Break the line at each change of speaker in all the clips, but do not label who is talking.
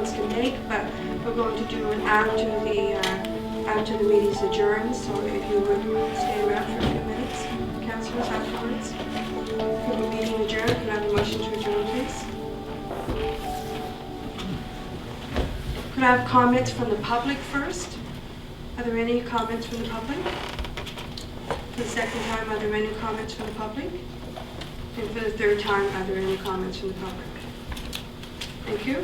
wants to make, but we're going to do it after the meeting's adjourned. So if you would stay around for a few minutes, councillors, afterwards. For the meeting adjourned, can I have a motion to adjourn, please? Could I have comments from the public first? Are there any comments from the public? For the second time, are there any comments from the public? And for the third time, are there any comments from the public? Thank you.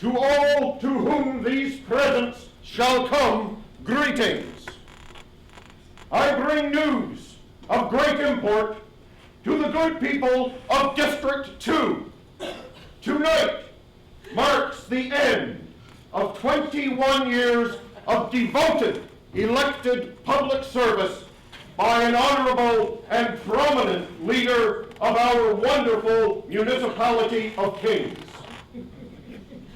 To all to whom these presents shall come, greetings. I bring news of great import to the good people of District 2. Tonight marks the end of 21 years of devoted elected public service by an honorable and prominent leader of our wonderful municipality of Kings.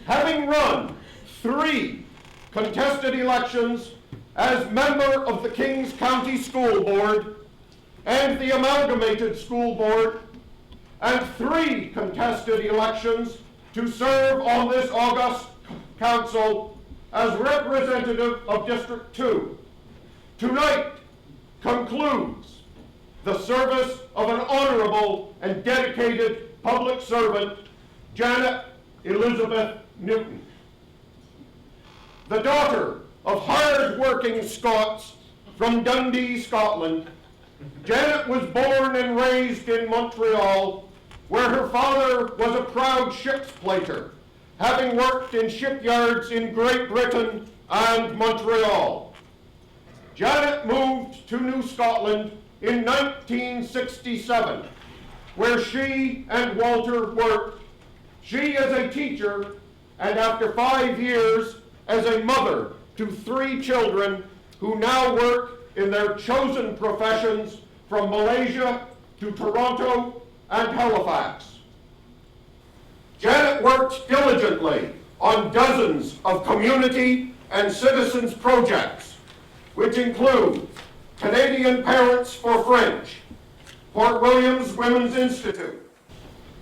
Having run 3 contested elections as member of the Kings County School Board and the Amalgamated School Board, and 3 contested elections to serve on this august council as representative of District 2, tonight concludes the service of an honorable and dedicated public servant, Janet Elizabeth Newton. The daughter of hard-working Scots from Dundee, Scotland, Janet was born and raised in Montreal, where her father was a proud ship's plater, having worked in shipyards in Great Britain and Montreal. Janet moved to New Scotland in 1967, where she and Walter worked, she as a teacher, and after 5 years as a mother to 3 children who now work in their chosen professions from Malaysia to Toronto and Halifax. Janet worked diligently on dozens of community and citizens projects, which include Canadian Parents for French, Port Williams Women's Institute,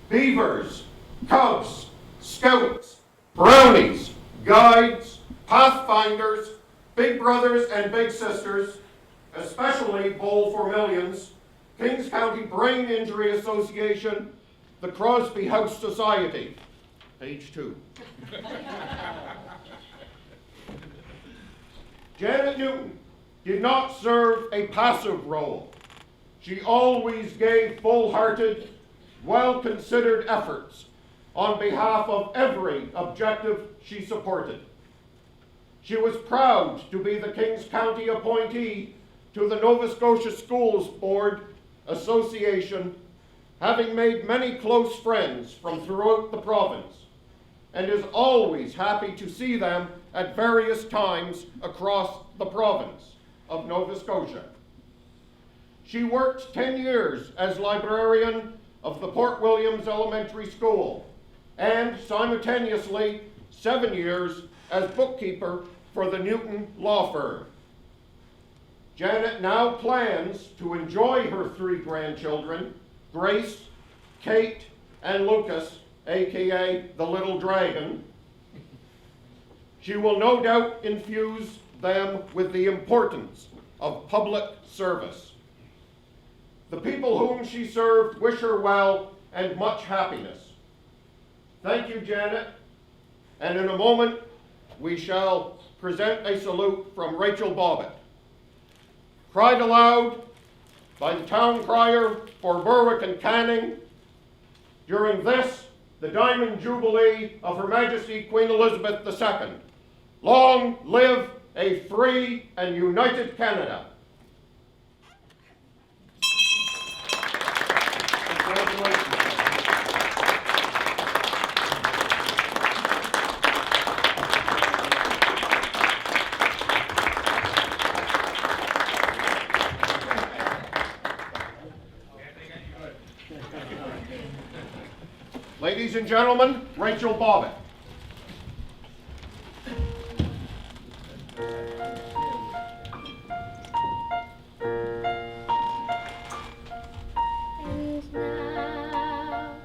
Beavers, Cubs, Scouts, Brownies, Guides, Pathfinders, Big Brothers and Big Sisters, especially Bowl for Millions, Kings County Brain Injury Association, the Crosby House Society, page 2. Janet Newton did not serve a passive role. She always gave full-hearted, well-considered efforts on behalf of every objective she supported. She was proud to be the Kings County appointee to the Nova Scotia Schools Board Association, having made many close friends from throughout the province, and is always happy to see them at various times across the province of Nova Scotia. She worked 10 years as librarian of the Port Williams Elementary School, and simultaneously 7 years as bookkeeper for the Newton Law Firm. Janet now plans to enjoy her 3 grandchildren, Grace, Kate, and Lucas, aka the Little Dragon. She will no doubt infuse them with the importance of public service. The people whom she served wish her well and much happiness. Thank you, Janet. And in a moment, we shall present a salute from Rachel Bobbitt. Cried aloud by the town crier for Berwick and Canning during this, the Diamond Jubilee of Her Majesty Queen Elizabeth II. Long live a free and united Canada. Congratulations. ladies and gentlemen, Rachel Bobbitt.
And now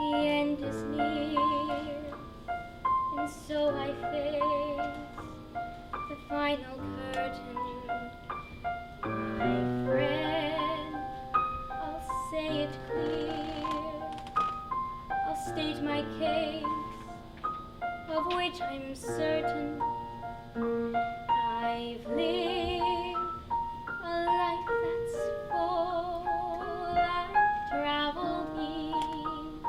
the end is near, and so I face the final curtain. My friend, I'll say it clear, I'll state my case, of which I'm certain. I've lived a life that's full. I've traveled each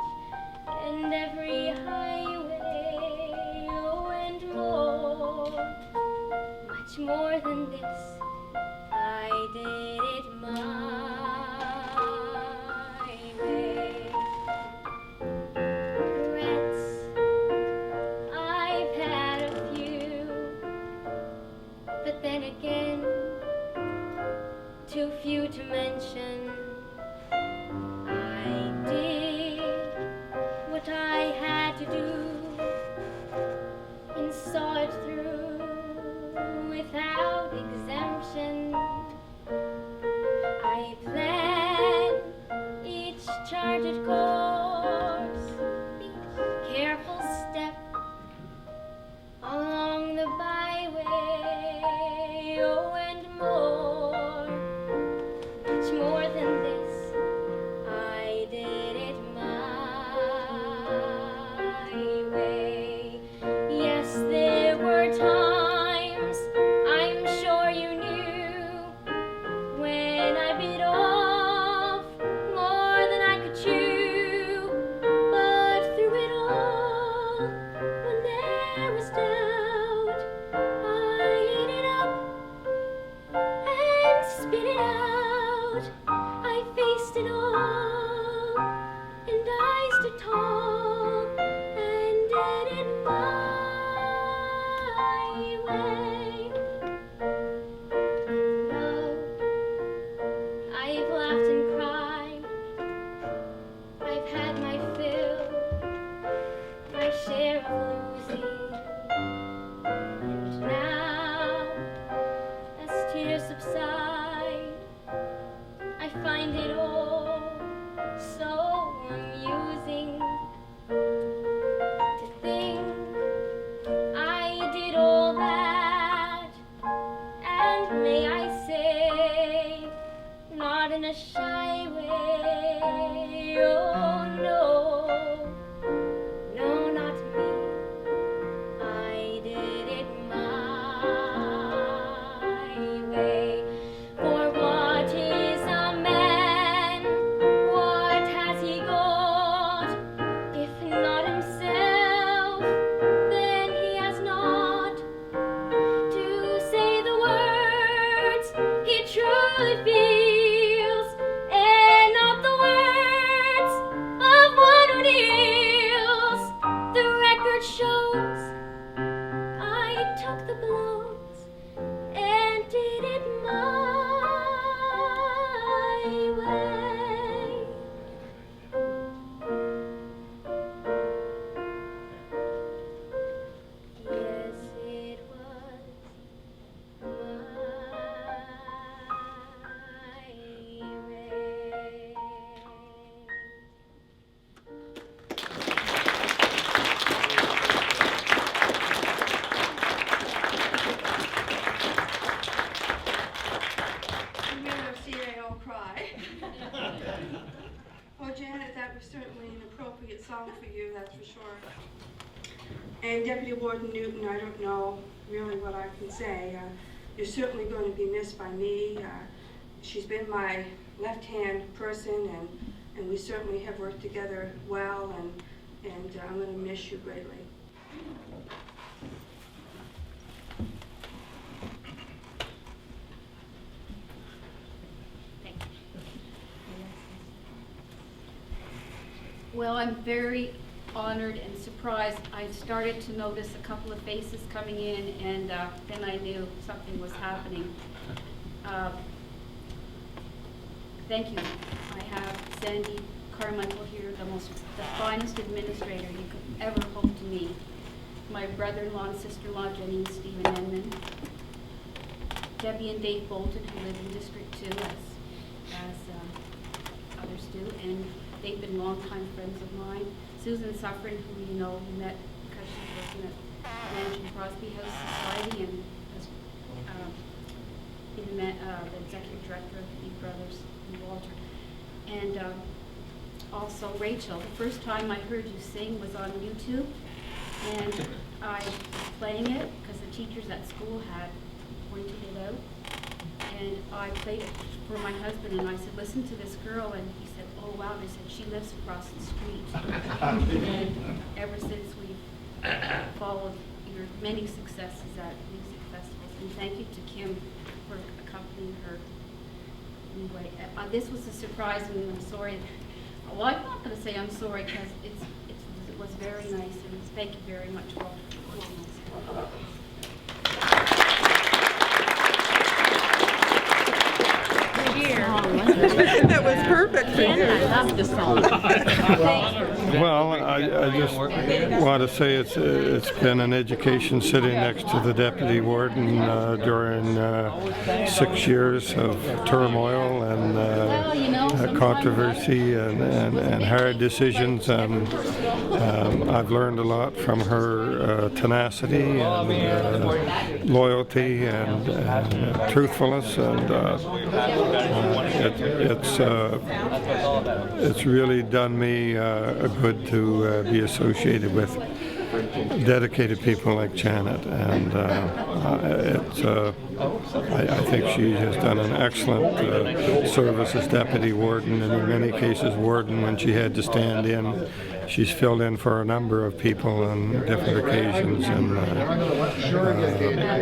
and every highway, oh, and more, much more than this. I did it my way. Regrets, I've had a few, but then again, too few to mention. I did what I had to do and saw it through without exemption. I planned each charted course, each careful step along the byway, oh, and more, much more than this. I did it my way. Yes, there were times, I'm sure you knew, when I bit off more than I could chew. But through it all, when there was doubt, I ate it up and spit it out. I faced it all, and I stood tall and did it my way. Love, I've laughed and cried, I've had my fill, my share of losing, and now, as tears subside, I find it all so amusing to think I did all that, and may I say, not in a shy way. Oh no, no, not me. I did it my way. For what is a man? What has he got? If not himself, then he has not to say the words he truly feels, and not the words of one who kneels. The record shows I took the blows and did it my way. Yes, it was my way.
You may not see they all cry. Well, Janet, that was certainly an appropriate song for you, that's for sure. And Deputy Warden Newton, I don't know really what I can say. You're certainly going to be missed by me. She's been my left-hand person, and we certainly have worked together well, and I'm going to miss you greatly.
Well, I'm very honored and surprised. I started to notice a couple of faces coming in, and then I knew something was happening. Thank you. I have Sandy Carmichael here, the finest administrator you could ever hope to meet. My brother-in-law and sister-in-law, Jenny and Stephen Enman. Debbie and Dave Bolton, who live in District 2, as others do, and they've been longtime friends of mine. Susan Suffren, who you know, we met because she's working at managing Crosby House Society and has been the executive director of the Brothers and Walter. And also Rachel. The first time I heard you sing was on YouTube, and I was playing it because the teachers at school had pointed it out. And I played it for my husband, and I said, listen to this girl, and he said, oh wow, and I said, she lives across the street. And ever since we've followed your many successes at music festivals, and thank you to Kim for accompanying her. Anyway, this was a surprise, and I'm sorry. Well, I'm not going to say I'm sorry, because it was very nice, and thank you very much for watching us.
That was perfect for you.
I love the song.
Well, I just want to say it's been an education sitting next to the deputy warden during 6 years of turmoil and controversy and hard decisions. And I've learned a lot from her tenacity and loyalty and truthfulness, and it's really done me good to be associated with dedicated people like Janet, and I think she has done an excellent service as deputy warden, and in many cases warden when she had to stand in. She's filled in for a number of people on different occasions, and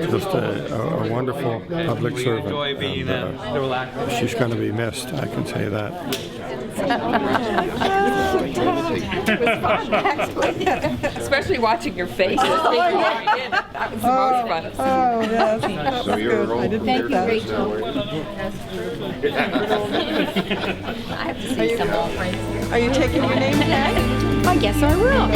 just a wonderful public servant. And, she's going to be missed, I can say that.
It was fun, actually. Especially watching your face. That was the most fun. Oh, yes. That was good. I didn't
Thank you,
that.
Rachel.
I have to see some more friends.
Are you taking your name tag?
I guess I will.